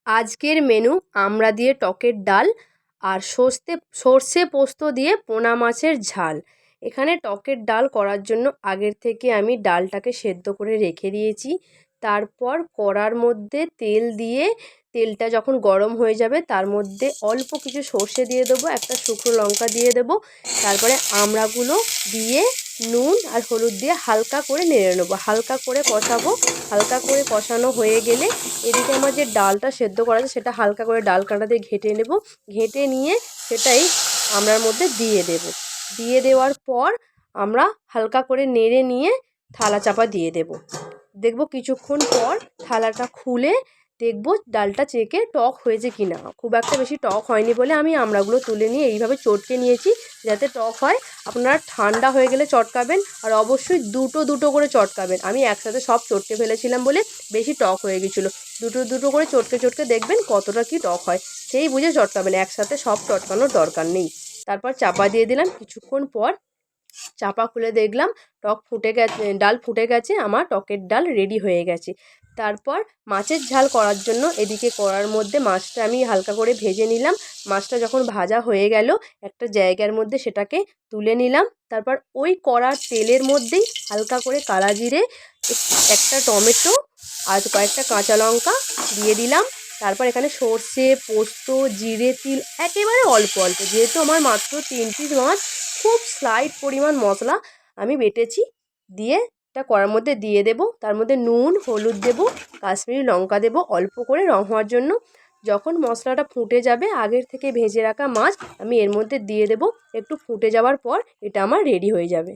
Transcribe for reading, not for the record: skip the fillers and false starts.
আজকের মেনু আমড়া দিয়ে টকের ডাল আর সর্ষে পোস্ত দিয়ে পোনা মাছের ঝাল। এখানে টকের ডাল করার জন্য আগের থেকে আমি ডালটাকে সেদ্ধ করে রেখে দিয়েছি। তারপর কড়ার মধ্যে তেল দিয়ে তেলটা যখন গরম হয়ে যাবে তার মধ্যে অল্প কিছু সর্ষে দিয়ে দেবো, একটা শুকনো লঙ্কা দিয়ে দেবো। তারপরে আমড়াগুলো দিয়ে নুন আর হলুদ দিয়ে হালকা করে নেড়ে নেবো, হালকা করে কষাবো। হালকা করে কষানো হয়ে গেলে এদিকে আমার যে ডালটা সেদ্ধ করা আছে সেটা হালকা করে ডাল কাঁটা দিয়ে ঘেঁটে নেব। ঘেঁটে নিয়ে সেটাই আমড়ার মধ্যে দিয়ে দেব। দিয়ে দেওয়ার পর আমরা হালকা করে নেড়ে নিয়ে থালা চাপা দিয়ে দেব। দেখব কিছুক্ষণ পর থালাটা খুলে দেখব ডালটা চেকে টক হয়েছে কি না। খুব একটা বেশি টক হয়নি বলে আমি আমড়াগুলো তুলে নিয়ে এইভাবে চটকে নিয়েছি যাতে টক হয়। আপনারা ঠান্ডা হয়ে গেলে চটকাবেন, আর অবশ্যই দুটো দুটো করে চটকাবেন। আমি একসাথে সব চটকে ফেলেছিলাম বলে বেশি টক হয়ে গেছিলো। দুটো দুটো করে চটকে চটকে দেখবেন কতটা কি টক হয়, সেই বুঝে চটকাবেন, একসাথে সব চটকানোর দরকার নেই। তারপর চাপা দিয়ে দিলাম। কিছুক্ষণ পর চাপা খুলে দেখলাম টক ফুটে গেছে, ডাল ফুটে গেছে, আমার টকের ডাল রেডি হয়ে গেছে। তারপর মাছের ঝাল করার জন্য এদিকে কড়ার মধ্যে মাছটা আমি হালকা করে ভেজে নিলাম। মাছটা যখন ভাজা হয়ে গেল একটা জায়গার মধ্যে সেটাকে তুলে নিলাম। তারপর ওই কড়ার তেলের মধ্যেই হালকা করে কালা জিরে, একটা টমেটো আর কয়েকটা কাঁচা লঙ্কা দিয়ে দিলাম। তারপর এখানে সর্ষে পোস্ত জিরে তিল একেবারে অল্প অল্প, যেহেতু আমার মাত্র 3 পিস মাছ, খুব স্লাইট পরিমাণ মশলা আমি বেটেছি, দিয়ে এটা কড়ার মধ্যে দিয়ে দেব। তার মধ্যে নুন হলুদ দেব, কাশ্মীরি লঙ্কা দেব অল্প করে রং হওয়ার জন্য। যখন মশলাটা ফুটে যাবে আগের থেকে ভেজে রাখা মাছ আমি এর মধ্যে দিয়ে দেব। একটু ফুটে যাওয়ার পর এটা আমার রেডি হয়ে যাবে।